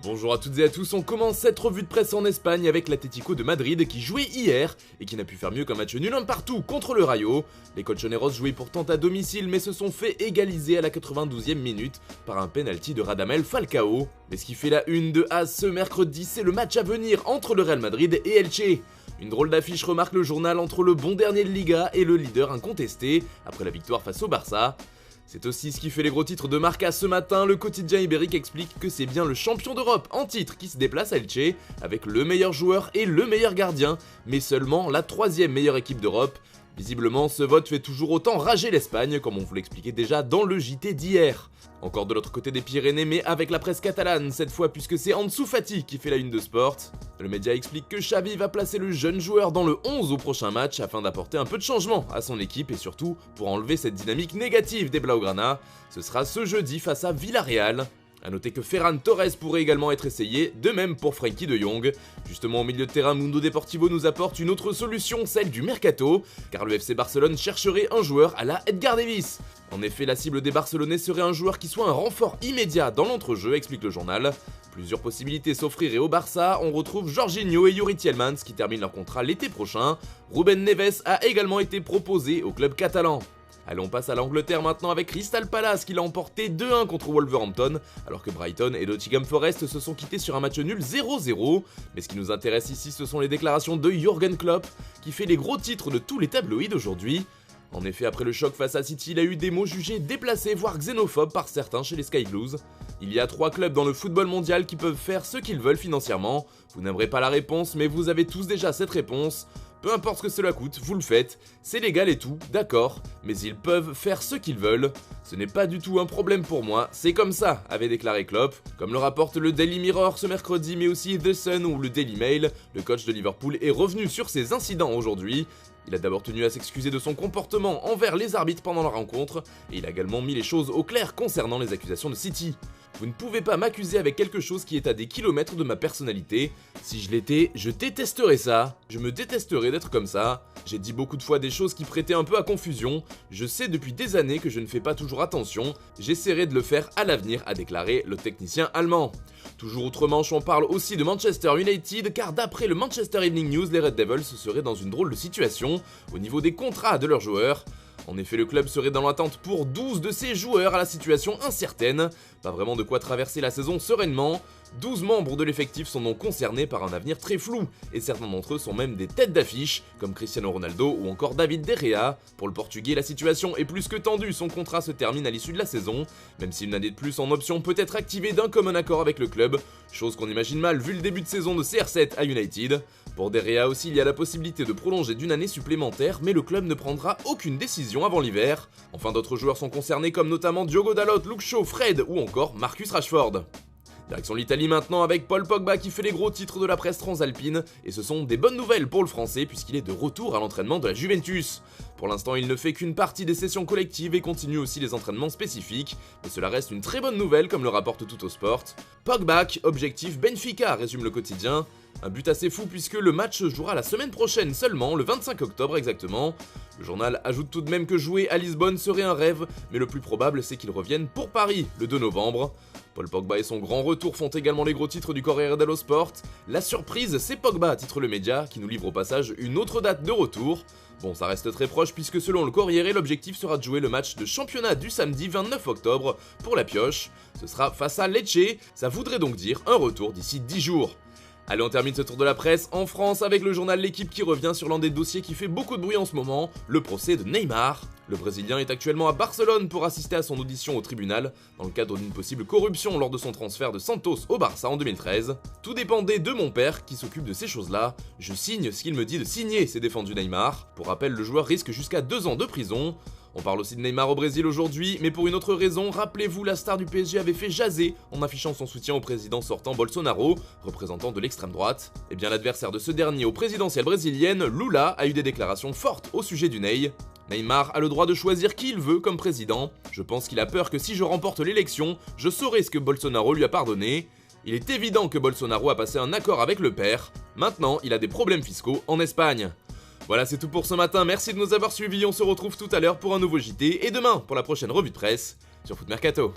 Bonjour à toutes et à tous, on commence cette revue de presse en Espagne avec l'Atlético de Madrid qui jouait hier et qui n'a pu faire mieux qu'un match nul un partout contre le Rayo. Les colchoneros jouaient pourtant à domicile mais se sont fait égaliser à la 92e minute par un penalty de Radamel Falcao. Mais ce qui fait la une de AS ce mercredi, c'est le match à venir entre le Real Madrid et Elche. Une drôle d'affiche remarque le journal entre le bon dernier de Liga et le leader incontesté après la victoire face au Barça. C'est aussi ce qui fait les gros titres de Marca ce matin. Le quotidien ibérique explique que c'est bien le champion d'Europe en titre qui se déplace à Elche avec le meilleur joueur et le meilleur gardien, mais seulement la troisième meilleure équipe d'Europe. Visiblement, ce vote fait toujours autant rager l'Espagne, comme on vous l'expliquait déjà dans le JT d'hier. Encore de l'autre côté des Pyrénées, mais avec la presse catalane cette fois, puisque c'est Ansu Fati qui fait la une de Sport. Le média explique que Xavi va placer le jeune joueur dans le 11 au prochain match afin d'apporter un peu de changement à son équipe et surtout pour enlever cette dynamique négative des Blaugrana. Ce sera ce jeudi face à Villarreal. A noter que Ferran Torres pourrait également être essayé, de même pour Frenkie de Jong. Justement au milieu de terrain, Mundo Deportivo nous apporte une autre solution, celle du mercato, car le FC Barcelone chercherait un joueur à la Edgar Davis. En effet, la cible des Barcelonais serait un joueur qui soit un renfort immédiat dans l'entrejeu, explique le journal. Plusieurs possibilités s'offriraient au Barça, on retrouve Jorginho et Yuri Tielemans qui terminent leur contrat l'été prochain. Ruben Neves a également été proposé au club catalan. Allez, on passe à l'Angleterre maintenant avec Crystal Palace qui l'a emporté 2-1 contre Wolverhampton, alors que Brighton et Nottingham Forest se sont quittés sur un match nul 0-0. Mais ce qui nous intéresse ici, ce sont les déclarations de Jürgen Klopp, qui fait les gros titres de tous les tabloïds aujourd'hui. En effet, après le choc face à City, il a eu des mots jugés déplacés, voire xénophobes par certains chez les Sky Blues. Il y a 3 clubs dans le football mondial qui peuvent faire ce qu'ils veulent financièrement. Vous n'aimerez pas la réponse, mais vous avez tous déjà cette réponse. Peu importe ce que cela coûte, vous le faites, c'est légal et tout, d'accord, mais ils peuvent faire ce qu'ils veulent. Ce n'est pas du tout un problème pour moi, c'est comme ça, avait déclaré Klopp. Comme le rapporte le Daily Mirror ce mercredi, mais aussi The Sun ou le Daily Mail, le coach de Liverpool est revenu sur ces incidents aujourd'hui. Il a d'abord tenu à s'excuser de son comportement envers les arbitres pendant la rencontre, et il a également mis les choses au clair concernant les accusations de City. Vous ne pouvez pas m'accuser avec quelque chose qui est à des kilomètres de ma personnalité. Si je l'étais, je détesterais ça. Je me détesterais d'être comme ça. J'ai dit beaucoup de fois des choses qui prêtaient un peu à confusion. Je sais depuis des années que je ne fais pas toujours attention. J'essaierai de le faire à l'avenir, a déclaré le technicien allemand. Toujours outre-Manche, on parle aussi de Manchester United, car d'après le Manchester Evening News, les Red Devils seraient dans une drôle de situation au niveau des contrats de leurs joueurs. En effet, le club serait dans l'attente pour 12 de ses joueurs à la situation incertaine. Pas vraiment de quoi traverser la saison sereinement. 12 membres de l'effectif sont donc concernés par un avenir très flou, et certains d'entre eux sont même des têtes d'affiche, comme Cristiano Ronaldo ou encore David De Gea. Pour le Portugais, la situation est plus que tendue, son contrat se termine à l'issue de la saison, même si une année de plus en option peut être activée d'un commun accord avec le club, chose qu'on imagine mal vu le début de saison de CR7 à United. Pour De Gea aussi, il y a la possibilité de prolonger d'une année supplémentaire, mais le club ne prendra aucune décision avant l'hiver. Enfin, d'autres joueurs sont concernés comme notamment Diogo Dalot, Luke Shaw, Fred ou encore Marcus Rashford. Direction l'Italie maintenant avec Paul Pogba qui fait les gros titres de la presse transalpine, et ce sont des bonnes nouvelles pour le français puisqu'il est de retour à l'entraînement de la Juventus. Pour l'instant, il ne fait qu'une partie des sessions collectives et continue aussi les entraînements spécifiques, mais cela reste une très bonne nouvelle comme le rapporte Tuttosport. Pogba, objectif Benfica, résume le quotidien. Un but assez fou puisque le match se jouera la semaine prochaine seulement, le 25 octobre exactement. Le journal ajoute tout de même que jouer à Lisbonne serait un rêve, mais le plus probable c'est qu'il revienne pour Paris le 2 novembre. Paul Pogba et son grand retour font également les gros titres du Corriere dello Sport. La surprise, c'est Pogba, titre le média, qui nous livre au passage une autre date de retour. Bon, ça reste très proche puisque selon le Corriere, l'objectif sera de jouer le match de championnat du samedi 29 octobre pour la pioche. Ce sera face à Lecce, ça voudrait donc dire un retour d'ici 10 jours. Allez, on termine ce tour de la presse en France avec le journal L'Équipe qui revient sur l'un des dossiers qui fait beaucoup de bruit en ce moment, le procès de Neymar. Le Brésilien est actuellement à Barcelone pour assister à son audition au tribunal dans le cadre d'une possible corruption lors de son transfert de Santos au Barça en 2013. Tout dépendait de mon père qui s'occupe de ces choses-là. Je signe ce qu'il me dit de signer, s'est défendu Neymar. Pour rappel, le joueur risque jusqu'à 2 ans de prison. On parle aussi de Neymar au Brésil aujourd'hui, mais pour une autre raison, rappelez-vous, la star du PSG avait fait jaser en affichant son soutien au président sortant Bolsonaro, représentant de l'extrême droite. Et bien l'adversaire de ce dernier aux présidentielles brésiliennes, Lula, a eu des déclarations fortes au sujet du Ney. Neymar a le droit de choisir qui il veut comme président. Je pense qu'il a peur que si je remporte l'élection, je saurai ce que Bolsonaro lui a pardonné. Il est évident que Bolsonaro a passé un accord avec le père. Maintenant, il a des problèmes fiscaux en Espagne. Voilà, c'est tout pour ce matin, merci de nous avoir suivis, on se retrouve tout à l'heure pour un nouveau JT et demain pour la prochaine revue de presse sur Foot Mercato.